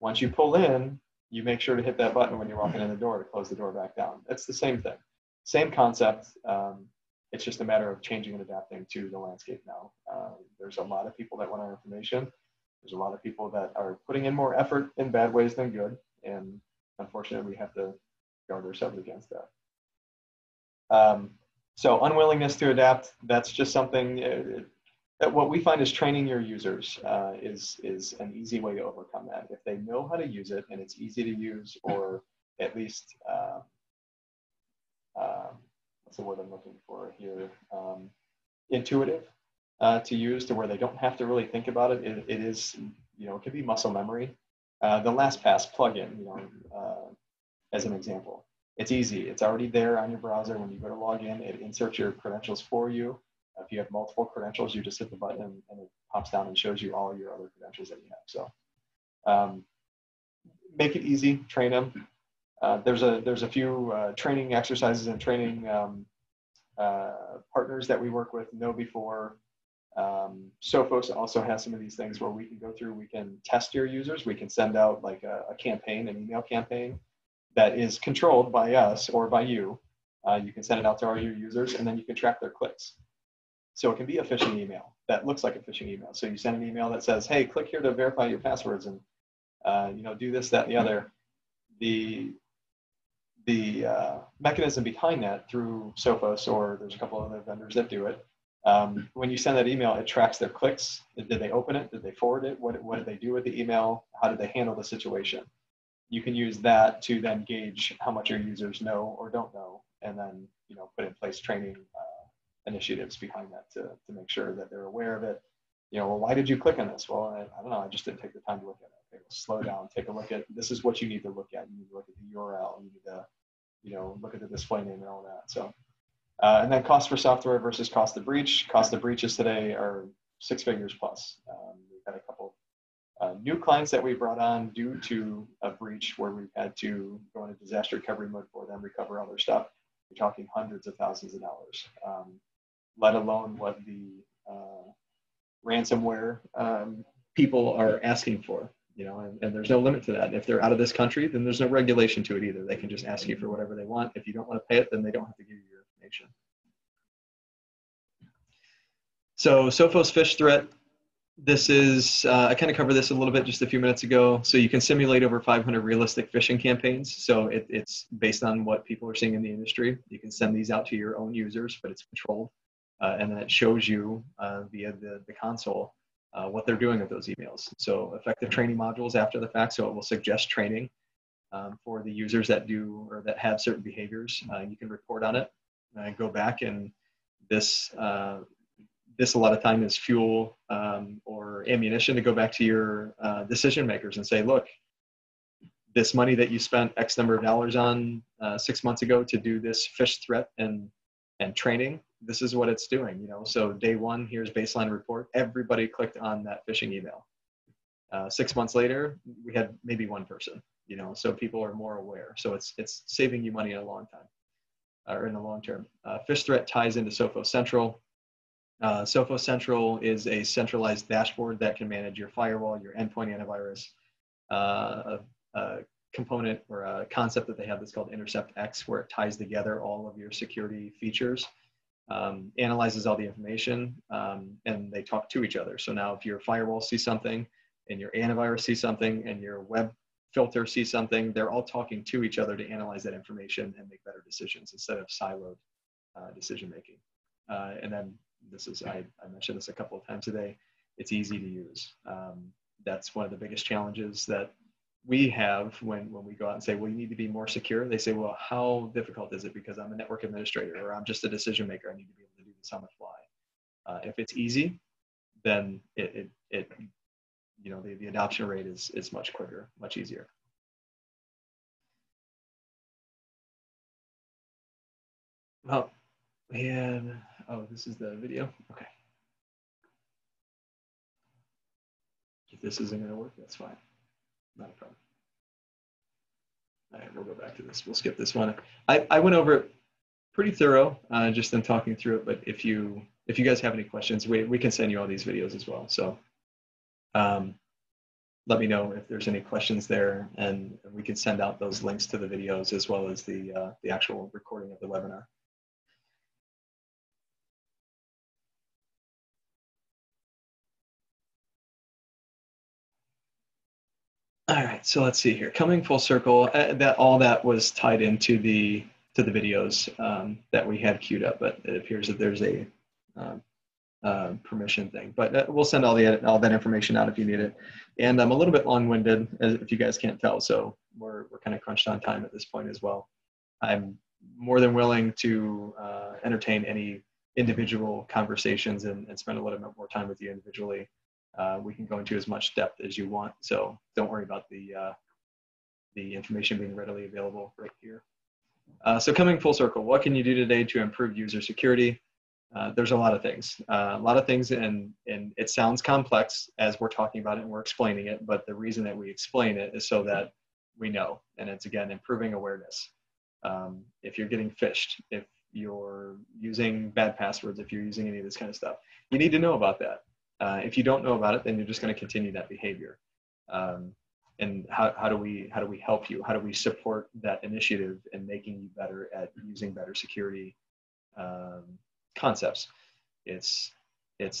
Once you pull in, you make sure to hit that button when you're walking in the door to close the door back down. It's the same thing, same concept. It's just a matter of changing and adapting to the landscape now. There's a lot of people that want our information. There's a lot of people that are putting in more effort in bad ways than good. And unfortunately, we have to guard ourselves against that. So unwillingness to adapt, that's just something that what we find is training your users is an easy way to overcome that. If they know how to use it and it's easy to use, or at least, what's the word I'm looking for here? Intuitive to use, to where they don't have to really think about it. It is, it can be muscle memory. The Lastpass plugin, as an example. It's easy. It's already there on your browser. When you go to log in, it inserts your credentials for you. If you have multiple credentials, you just hit the button and it pops down and shows you all your other credentials that you have. So make it easy, train them. There's a few training exercises and training partners that we work with, KnowBe4. Sophos also has some of these things where we can go through, we can test your users. We can send out like a campaign, an email campaign that is controlled by us or by you. You can send it out to all your users, and then you can track their clicks. So it can be a phishing email that looks like a phishing email. So you send an email that says, hey, click here to verify your passwords and do this, that, and the other. The mechanism behind that through Sophos, or there's a couple other vendors that do it. When you send that email, it tracks their clicks. Did they open it? Did they forward it? What did they do with the email? How did they handle the situation? You can use that to then gauge how much your users know or don't know, and then put in place training initiatives behind that to make sure that they're aware of it. Well, why did you click on this? Well, I don't know. I just didn't take the time to look at it. Okay, well, slow down. Take a look at, this is what you need to look at. You need to look at the URL. You need to look at the display name and all that. So. And then cost for software versus cost of breach. Cost of breaches today are 6 figures plus. We've had a couple new clients that we brought on due to a breach where we've had to go into disaster recovery mode for them, recover all their stuff. We're talking hundreds of thousands of dollars, let alone what the ransomware people are asking for. And there's no limit to that. If they're out of this country, then there's no regulation to it either. They can just ask you for whatever they want. If you don't want to pay it, then they don't have to give you your information. So Sophos phish threat. This is, I kind of covered this a little bit just a few minutes ago. So you can simulate over 500 realistic phishing campaigns. So it's based on what people are seeing in the industry. You can send these out to your own users, but it's controlled. And then it shows you via the console what they're doing with those emails. So effective training modules after the fact. So it will suggest training for the users that do or that have certain behaviors. You can report on it and go back, and this a lot of time is fuel or ammunition to go back to your decision makers and say, look, this money that you spent X number of dollars on 6 months ago to do this phish threat and training, this is what it's doing. So day one, here's baseline report. Everybody clicked on that phishing email. 6 months later, we had maybe one person, you know, so people are more aware. So it's saving you money in a long time, or in the long term. Fish threat ties into Sophos Central. Sophos Central is a centralized dashboard that can manage your firewall, your endpoint antivirus, a component or a concept that they have that's called Intercept X, where it ties together all of your security features, analyzes all the information, and they talk to each other. So now if your firewall sees something and your antivirus sees something and your web filter sees something, they're all talking to each other to analyze that information and make better decisions instead of siloed decision making. And then this is, I mentioned this a couple of times today, it's easy to use. That's one of the biggest challenges that we have when we go out and say, well, you need to be more secure. They say, well, how difficult is it? Because I'm a network administrator or I'm just a decision maker. I need to be able to do this on the fly. If it's easy, then it you know, the adoption rate is much quicker, much easier. Well, and oh, this is the video. Okay. If this isn't going to work, that's fine. Not a problem. All right, we'll go back to this. We'll skip this one. I went over it pretty thorough, just in talking through it. But if you guys have any questions, we can send you all these videos as well. So let me know if there's any questions there, and we can send out those links to the videos as well as the actual recording of the webinar. All right, so let's see here. Coming full circle, all that was tied into the videos that we had queued up, but it appears that there's a permission thing. But we'll send all that information out if you need it. And I'm a little bit long-winded, if you guys can't tell, so we're kind of crunched on time at this point as well. I'm more than willing to entertain any individual conversations and spend a little bit more time with you individually. We can go into as much depth as you want, so don't worry about the information being readily available right here. So coming full circle, what can you do today to improve user security? There's a lot of things, and it sounds complex as we're talking about it and we're explaining it, but the reason that we explain it is so that we know, and it's, again, improving awareness. If you're getting phished, if you're using bad passwords, if you're using any of this kind of stuff, you need to know about that. If you don't know about it, then you're just going to continue that behavior. And how do we help you? How do we support that initiative in making you better at using better security concepts? It's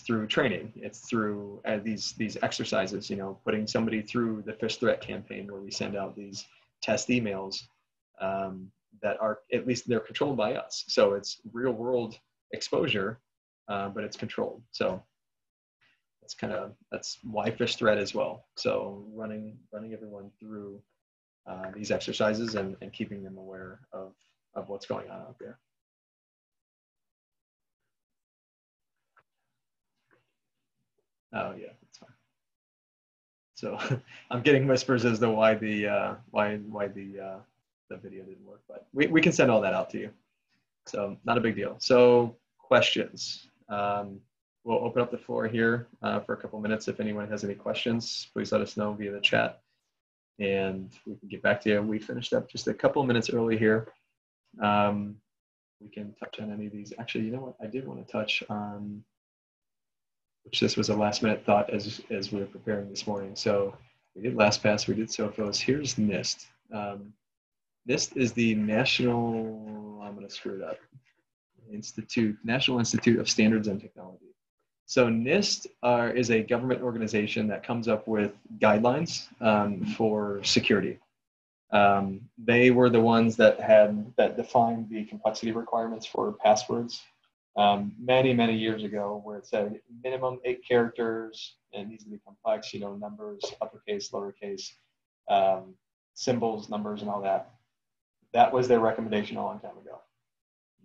through training. It's through these exercises. You know, putting somebody through the phish threat campaign where we send out these test emails that are, at least they're controlled by us. So it's real world exposure, but it's controlled. So that's why phish threat as well. So running everyone through these exercises and keeping them aware of what's going on out there. Oh yeah, that's fine. So I'm getting whispers as to why the video didn't work, but we can send all that out to you. So not a big deal. So questions. We'll open up the floor here for a couple minutes. If anyone has any questions, please let us know via the chat, and we can get back to you. We finished up just a couple minutes early here. We can touch on any of these. Actually, you know what? I did want to touch on, which this was a last minute thought as we were preparing this morning. So we did Lastpass, we did Sophos. Here's NIST. NIST is the National, I'm going to screw it up, National Institute of Standards and Technology. So NIST is a government organization that comes up with guidelines for security. They were the ones that defined the complexity requirements for passwords many years ago, where it said minimum 8 characters, and it needs to be complex, you know, numbers, uppercase, lowercase, symbols, numbers, and all that. That was their recommendation a long time ago.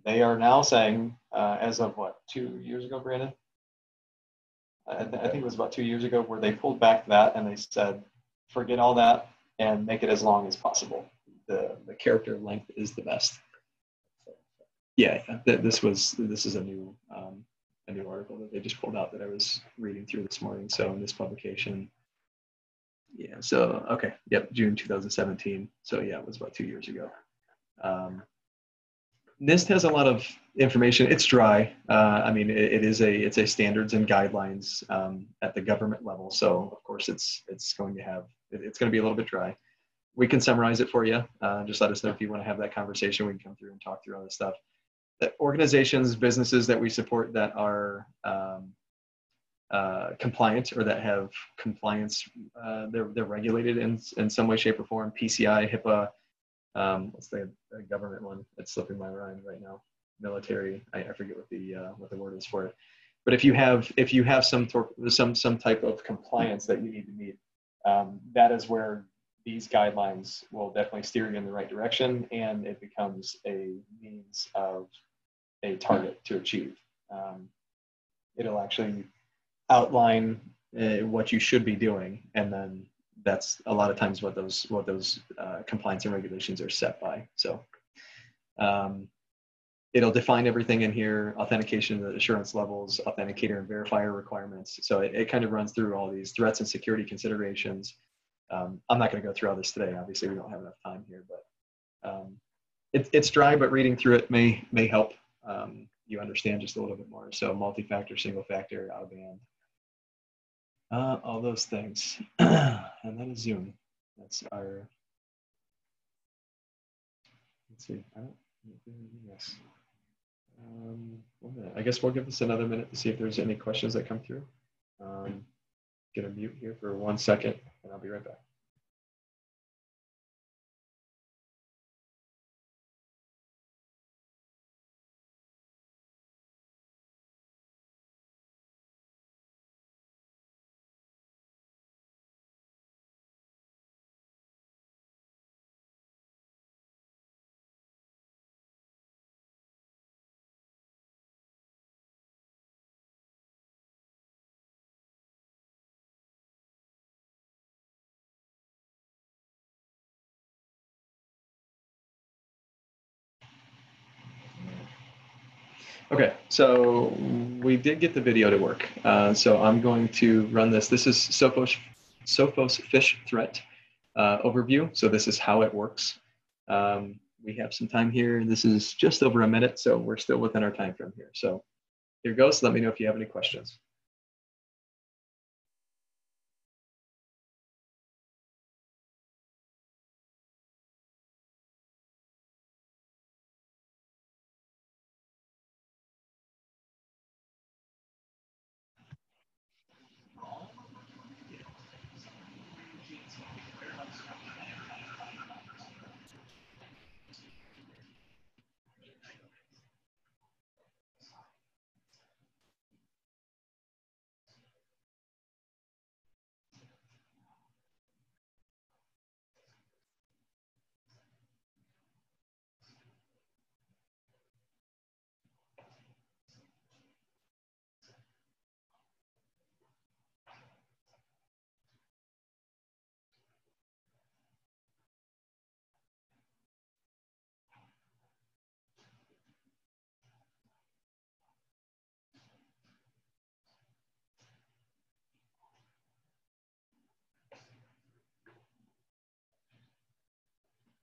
They are now saying, as of what, 2 years ago, Brandon? I think it was about 2 years ago, where they pulled back that and they said, forget all that and make it as long as possible. The character length is the best. Yeah, this is a new article that they just pulled out that I was reading through this morning. So in this publication, Yeah, so, okay, yep, June 2017. So yeah, it was about 2 years ago. NIST has a lot of information. It's dry. I mean, it's a standards and guidelines at the government level. So of course it's going to be a little bit dry. We can summarize it for you. Just let us know if you want to have that conversation. We can come through and talk through all this stuff. The organizations, businesses that we support that are compliant or that have compliance, they're regulated in some way, shape, or form. PCI, HIPAA. What's the government one? It's slipping my mind right now. Military. I forget what the word is for it. But if you have some type of compliance that you need to meet, that is where these guidelines will definitely steer you in the right direction, and it becomes a means of a target to achieve. It'll actually outline what you should be doing, and then that's a lot of times what those compliance and regulations are set by. So it'll define everything in here: authentication, the assurance levels, authenticator and verifier requirements. So it kind of runs through all these threats and security considerations. I'm not going to go through all this today. Obviously, we don't have enough time here, but it's dry, but reading through it may help you understand just a little bit more. So multi-factor, single factor, out of band, all those things. And then Zoom. That's our, let's see, I don't, yes. 1 minute. I guess we'll give this another minute to see if there's any questions that come through. Gonna mute here for 1 second, and I'll be right back. Okay, so we did get the video to work. So I'm going to run this. This is Sophos Phish threat overview. So this is how it works. We have some time here. This is just over a minute, so we're still within our time frame here. So here goes. Let me know if you have any questions.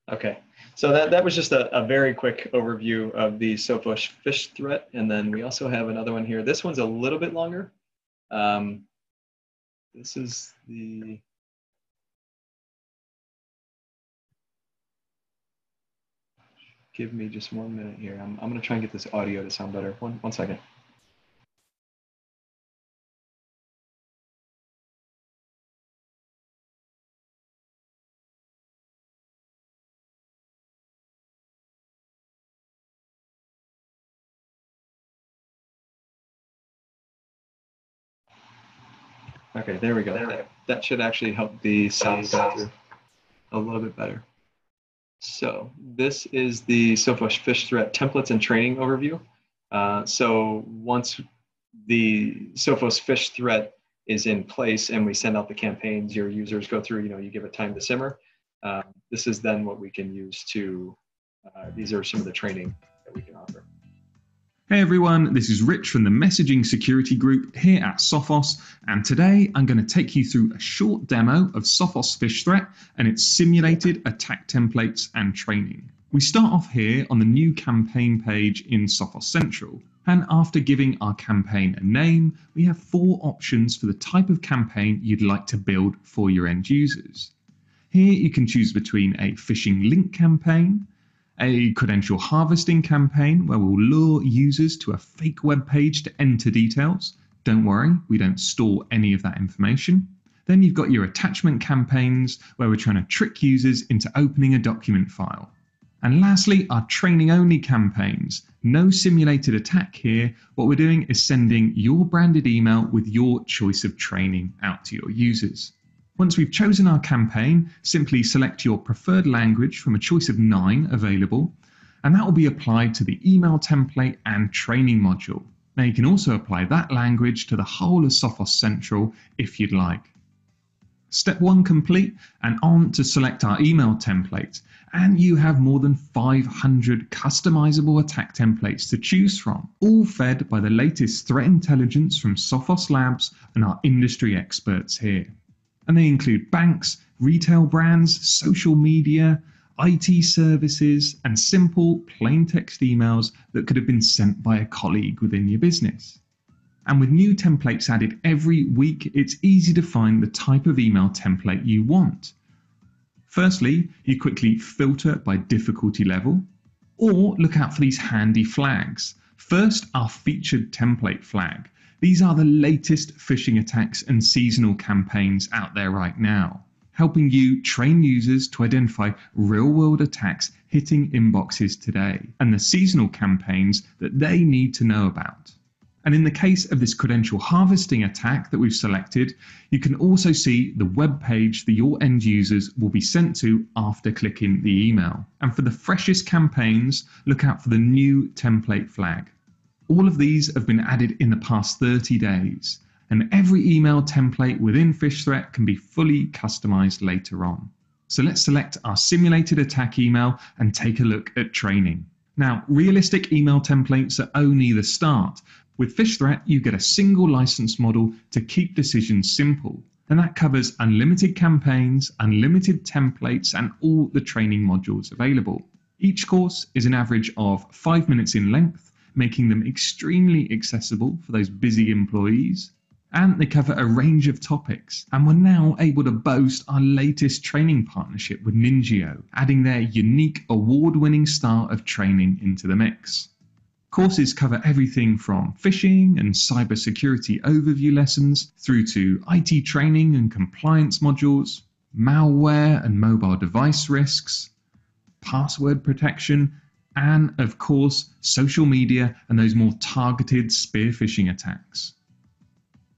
Okay, so that was just a very quick overview of the Sophos Phish threat. And then we also have another one here. This one's a little bit longer. This is the, give me just 1 minute here. I'm gonna try and get this audio to sound better. One second. Okay, there we go. That should actually help the sound come through a little bit better. So this is the Sophos Phish threat templates and training overview. So once the Sophos Phish threat is in place and we send out the campaigns, your users go through, you give it time to simmer. This is then what we can use to, these are some of the training that we can offer. Hey everyone, this is Rich from the Messaging Security Group here at Sophos, and today I'm going to take you through a short demo of Sophos Phish Threat and its simulated attack templates and training. We start off here on the new campaign page in Sophos Central, and after giving our campaign a name, we have 4 options for the type of campaign you'd like to build for your end users. Here you can choose between a phishing link campaign, a credential harvesting campaign where we'll lure users to a fake web page to enter details. Don't worry, we don't store any of that information. Then you've got your attachment campaigns where we're trying to trick users into opening a document file. And lastly, our training only campaigns. No simulated attack here. What we're doing is sending your branded email with your choice of training out to your users. Once we've chosen our campaign, simply select your preferred language from a choice of 9 available, and that will be applied to the email template and training module. Now you can also apply that language to the whole of Sophos Central if you'd like. Step 1 complete, and on to select our email template, and you have more than 500 customizable attack templates to choose from, all fed by the latest threat intelligence from Sophos Labs and our industry experts here. And they include banks, retail brands, social media, IT services, and simple plain text emails that could have been sent by a colleague within your business. And with new templates added every week, it's easy to find the type of email template you want. Firstly, you quickly filter by difficulty level, or look out for these handy flags. First, our featured template flag. These are the latest phishing attacks and seasonal campaigns out there right now, helping you train users to identify real-world attacks hitting inboxes today and the seasonal campaigns that they need to know about. And in the case of this credential harvesting attack that we've selected, you can also see the web page that your end users will be sent to after clicking the email. And for the freshest campaigns, look out for the new template flag. All of these have been added in the past 30 days, and every email template within Phish Threat can be fully customized later on. So let's select our simulated attack email and take a look at training. Now, realistic email templates are only the start. With Phish Threat, you get a single license model to keep decisions simple, and that covers unlimited campaigns, unlimited templates, and all the training modules available. Each course is an average of 5 minutes in length, making them extremely accessible for those busy employees. And they cover a range of topics. And we're now able to boast our latest training partnership with Ningio, adding their unique award-winning style of training into the mix. Courses cover everything from phishing and cybersecurity overview lessons through to IT training and compliance modules, malware and mobile device risks, password protection, and of course, social media and those more targeted spear phishing attacks.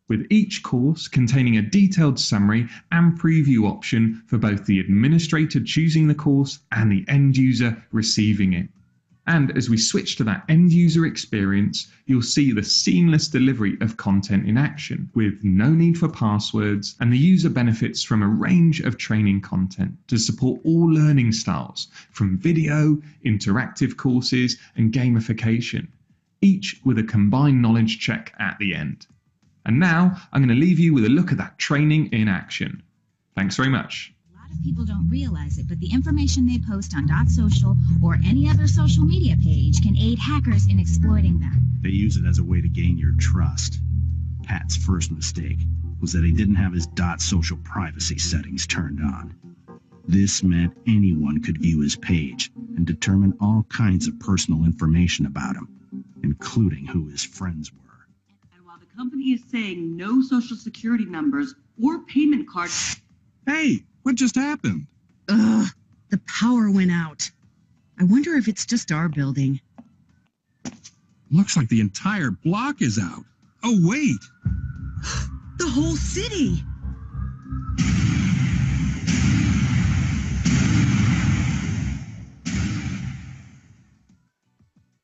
With each course containing a detailed summary and preview option for both the administrator choosing the course and the end user receiving it. And as we switch to that end user experience, you'll see the seamless delivery of content in action with no need for passwords, and the user benefits from a range of training content to support all learning styles from video, interactive courses, and gamification, each with a combined knowledge check at the end. And now I'm going to leave you with a look at that training in action. Thanks very much. A lot of people don't realize it, but the information they post on .social or any other social media page can aid hackers in exploiting them. They use it as a way to gain your trust. Pat's first mistake was that he didn't have his .social privacy settings turned on. This meant anyone could view his page and determine all kinds of personal information about him, including who his friends were. And while the company is saying no social security numbers or payment cards... Hey, what just happened? Ugh, the power went out. I wonder if it's just our building. Looks like the entire block is out. Oh, wait. The whole city.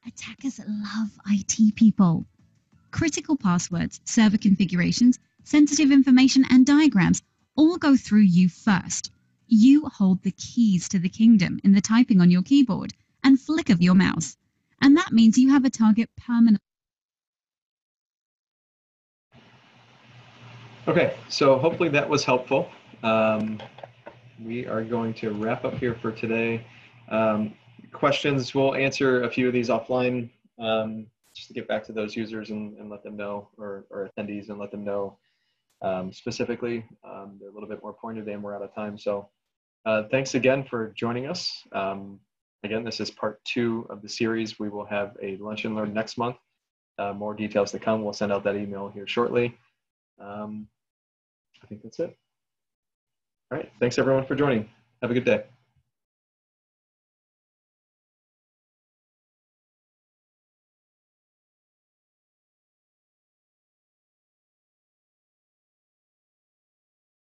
Attackers love IT people. Critical passwords, server configurations, sensitive information, and diagrams all go through you first. You hold the keys to the kingdom in the typing on your keyboard and flick of your mouse. And that means you have a target permanently. Okay, so hopefully that was helpful. We are going to wrap up here for today. Questions, we'll answer a few of these offline, just to get back to those users and let them know, or attendees, and let them know specifically. They're a little bit more pointed and we're out of time. So thanks again for joining us. Again, this is part 2 of the series. We will have a Lunch and Learn next month. More details to come. We'll send out that email here shortly. I think that's it. All right. Thanks everyone for joining. Have a good day.